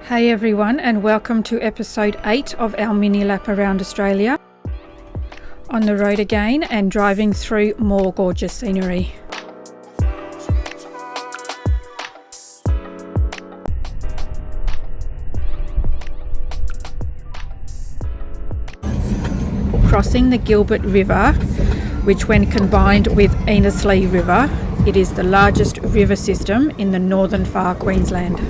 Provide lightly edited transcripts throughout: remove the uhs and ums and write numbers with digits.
Hey everyone, and welcome to episode 8 of our mini lap around Australia. On the road again and driving through more gorgeous scenery. Crossing the Gilbert River, which when combined with Annesley River, it is the largest river system in the northern far Queensland.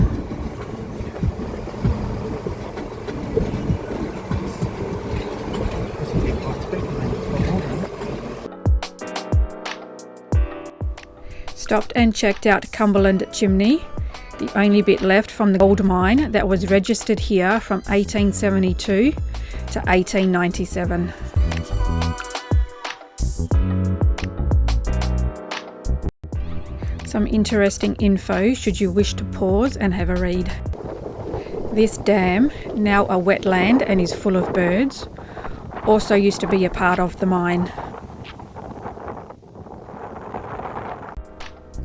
Stopped and checked out Cumberland Chimney, the only bit left from the gold mine that was registered here from 1872 to 1897. Some interesting info should you wish to pause and have a read. This dam, now a wetland and is full of birds, also used to be a part of the mine.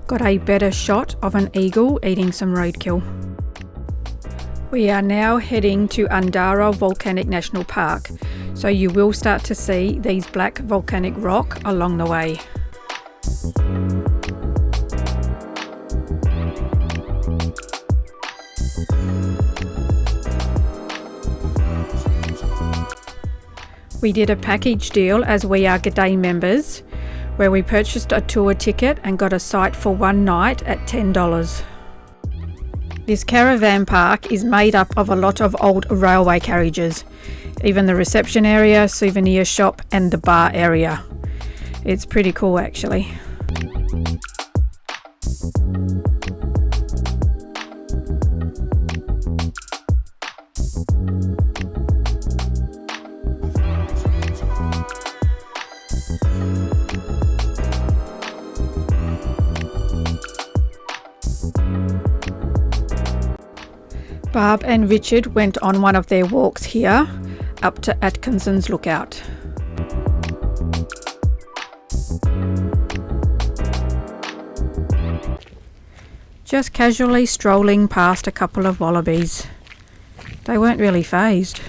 Got a better shot of an eagle eating some roadkill. We are now heading to Undara Volcanic National Park, so you will start to see these black volcanic rock along the way. We did a package deal as we are G'day members, where we purchased a tour ticket and got a site for one night at $10. This caravan park is made up of a lot of old railway carriages, even the reception area, souvenir shop and the bar area. It's pretty cool actually. Barb and Richard went on one of their walks here, up to Atkinson's Lookout. Just casually strolling past a couple of wallabies. They weren't really fazed.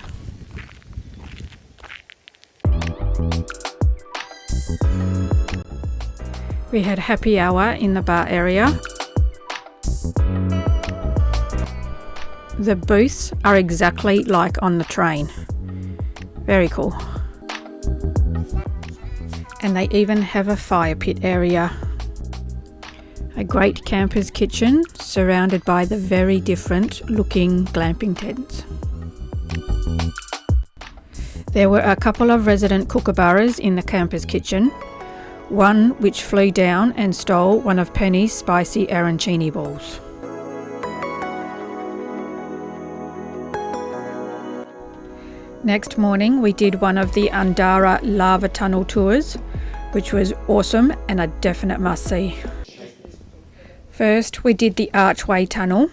We had happy hour in the bar area. The booths are exactly like on the train. Very cool. And they even have a fire pit area. A great camper's kitchen surrounded by the very different looking glamping tents. There were a couple of resident kookaburras in the camper's kitchen, one which flew down and stole one of Penny's spicy arancini balls. Next morning we did one of the Undara lava tunnel tours, which was awesome and a definite must-see. First we did the archway tunnel,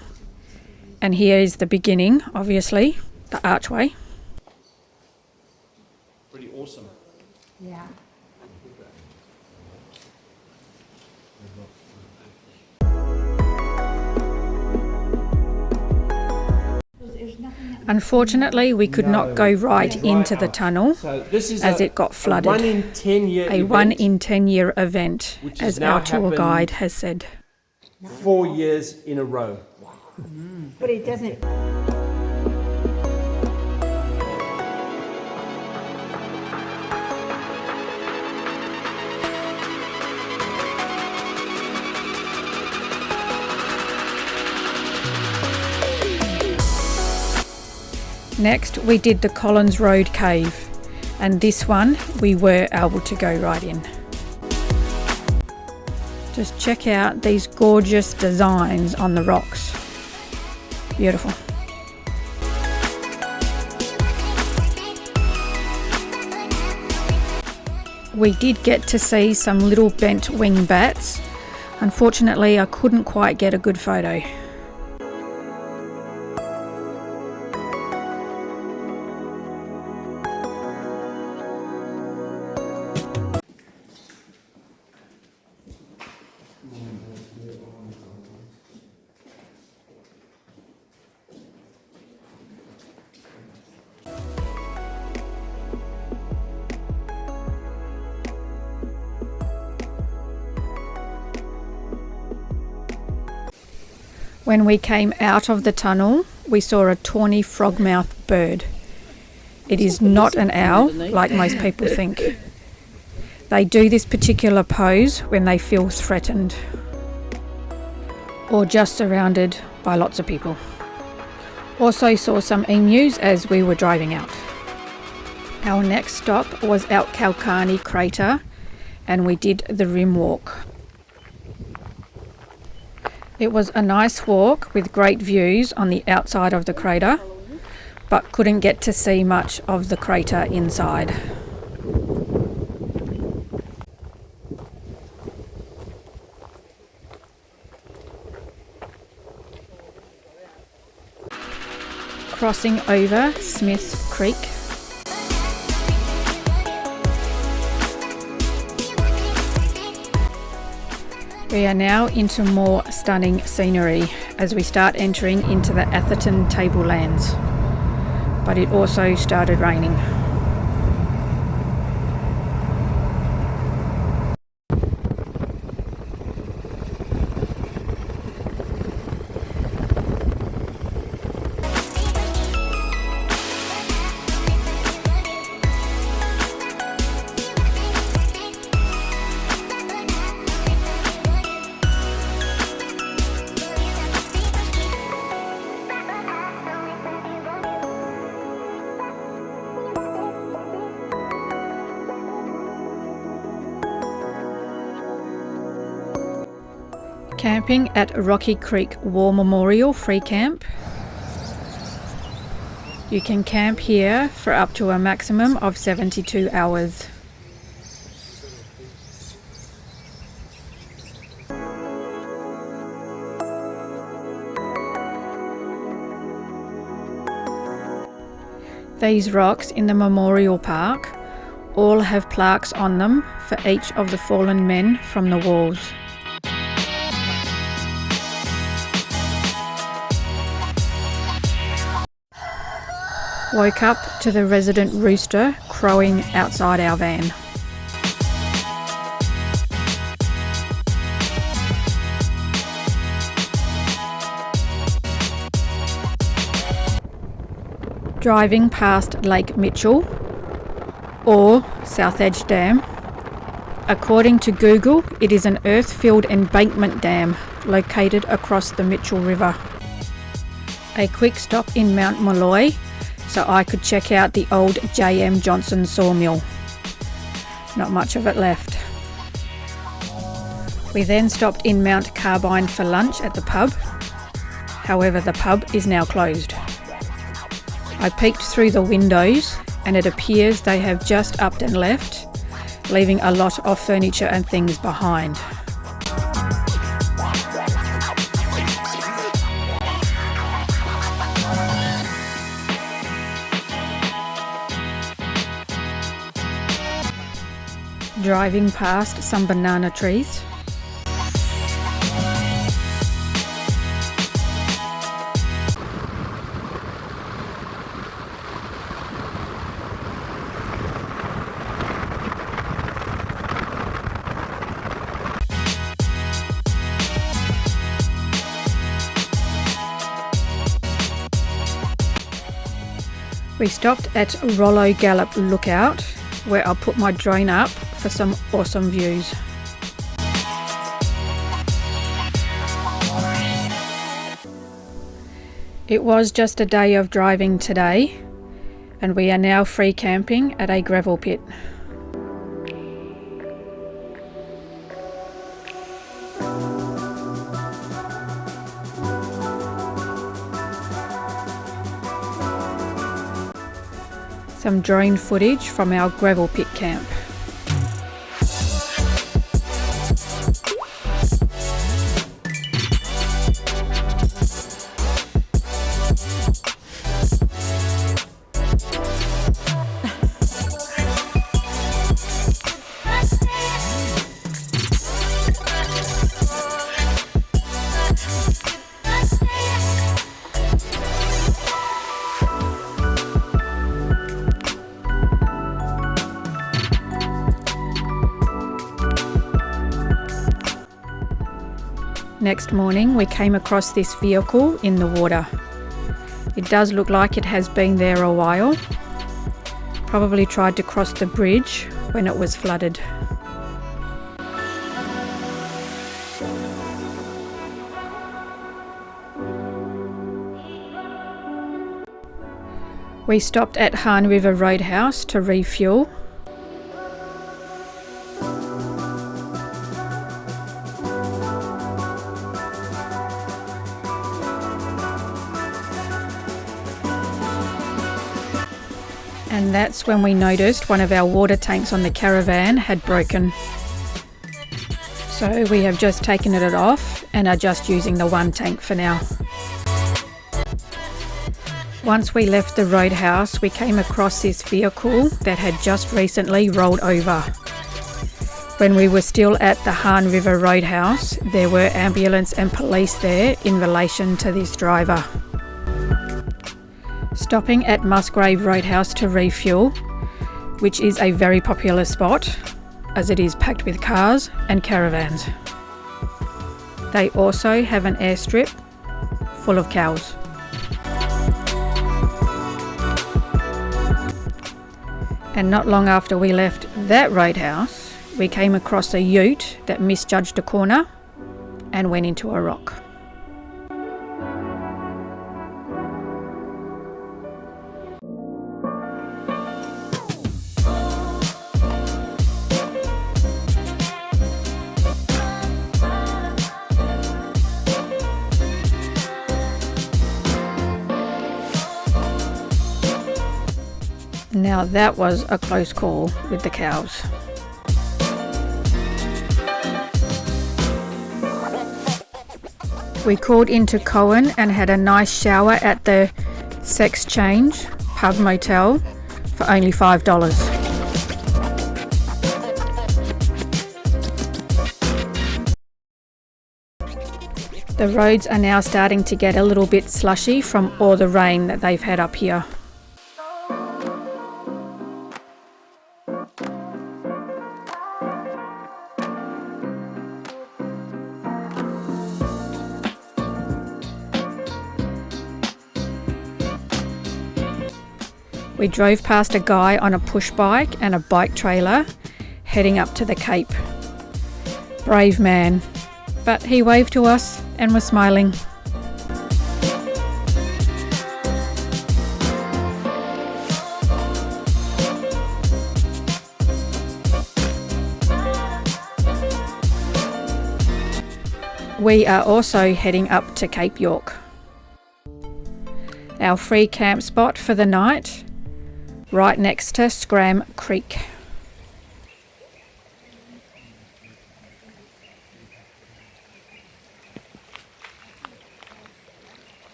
and here is the beginning, obviously, the archway. Pretty awesome. Yeah. Unfortunately, we could not go right into the tunnel as it got flooded. A 1 in 10 year event, as our tour guide has said. 4 years in a row. But it doesn't. Next, we did the Collins Road Cave, and this one we were able to go right in. Just check out these gorgeous designs on the rocks. Beautiful. We did get to see some little bent wing bats. Unfortunately, I couldn't quite get a good photo. When we came out of the tunnel, we saw a tawny frogmouth bird. It is not an owl, like most people think. They do this particular pose when they feel threatened or just surrounded by lots of people. Also saw some emus as we were driving out. Our next stop was out Kalkani Crater, and we did the rim walk. It was a nice walk with great views on the outside of the crater, but couldn't get to see much of the crater inside. Crossing over Smith's Creek. We are now into more stunning scenery as we start entering into the Atherton Tablelands, but it also started raining. Camping at Rocky Creek War Memorial Free Camp. You can camp here for up to a maximum of 72 hours. These rocks in the memorial park all have plaques on them for each of the fallen men from the wars. Woke up to the resident rooster crowing outside our van. Driving past Lake Mitchell or South Edge Dam. According to Google, it is an earth-filled embankment dam located across the Mitchell River. A quick stop in Mount Molloy so I could check out the old J.M. Johnson sawmill. Not much of it left. We then stopped in Mount Carbine for lunch at the pub. However, the pub is now closed. I peeked through the windows and it appears they have just upped and left, leaving a lot of furniture and things behind. Driving past some banana trees. We stopped at Rollo Gallop Lookout, where I put my drone up for some awesome views. It was just a day of driving today, and we are now free camping at a gravel pit. Some drone footage from our gravel pit camp. Next morning we came across this vehicle in the water. It does look like it has been there a while. Probably tried to cross the bridge when it was flooded. We stopped at Han River Roadhouse to refuel. And that's when we noticed one of our water tanks on the caravan had broken. So we have just taken it off and are just using the one tank for now. Once we left the roadhouse, we came across this vehicle that had just recently rolled over. When we were still at the Han River Roadhouse, there were ambulance and police there in relation to this driver. Stopping at Musgrave Roadhouse to refuel, which is a very popular spot as it is packed with cars and caravans. They also have an airstrip full of cows. And not long after we left that roadhouse, we came across a ute that misjudged a corner and went into a rock. Now that was a close call with the cows. We called into Cohen and had a nice shower at the Sex Change Pub Motel for only $5. The roads are now starting to get a little bit slushy from all the rain that they've had up here. We drove past a guy on a push bike and a bike trailer heading up to the Cape. Brave man, but he waved to us and was smiling. We are also heading up to Cape York. Our free camp spot for the night, right next to Scram Creek.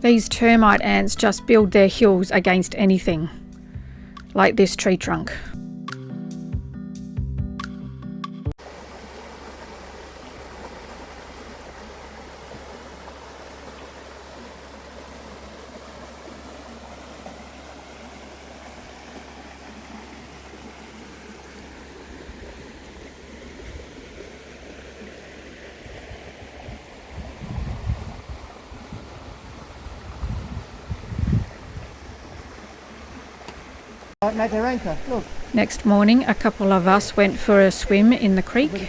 These termite ants just build their hills against anything, like this tree trunk. Made their anchor, look. Next morning, a couple of us went for a swim in the creek.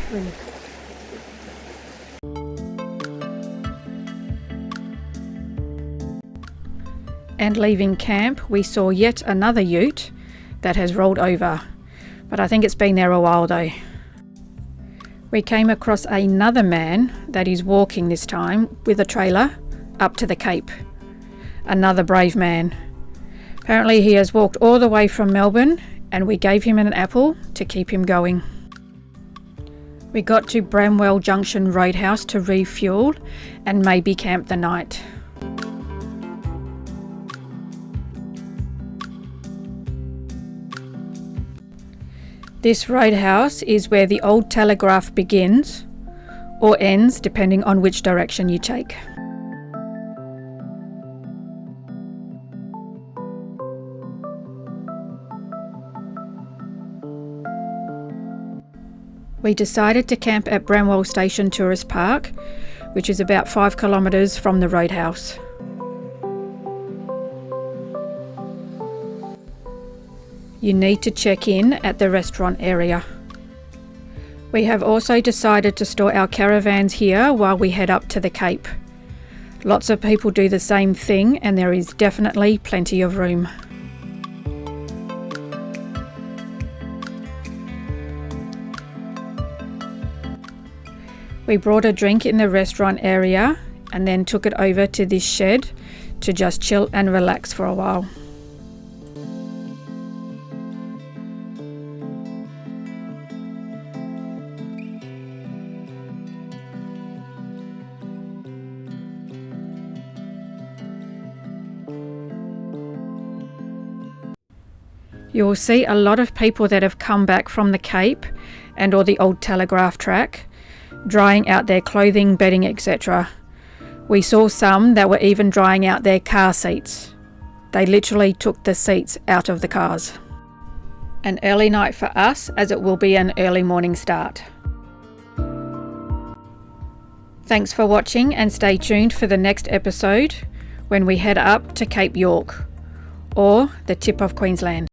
And leaving camp, we saw yet another ute that has rolled over, but I think it's been there a while though. We came across another man that is walking this time with a trailer up to the Cape. Another brave man. Apparently he has walked all the way from Melbourne and we gave him an apple to keep him going. We got to Bramwell Junction Roadhouse to refuel and maybe camp the night. This roadhouse is where the old telegraph begins, or ends depending on which direction you take. We decided to camp at Bramwell Station Tourist Park, which is about 5 kilometres from the Roadhouse. You need to check in at the restaurant area. We have also decided to store our caravans here while we head up to the Cape. Lots of people do the same thing and there is definitely plenty of room. We brought a drink in the restaurant area and then took it over to this shed to just chill and relax for a while. You will see a lot of people that have come back from the Cape and or the old telegraph track, drying out their clothing, bedding, etc. We saw some that were even drying out their car seats. They literally took the seats out of the cars. An early night for us, as it will be an early morning start. Thanks for watching and stay tuned for the next episode when we head up to Cape York, or the tip of Queensland.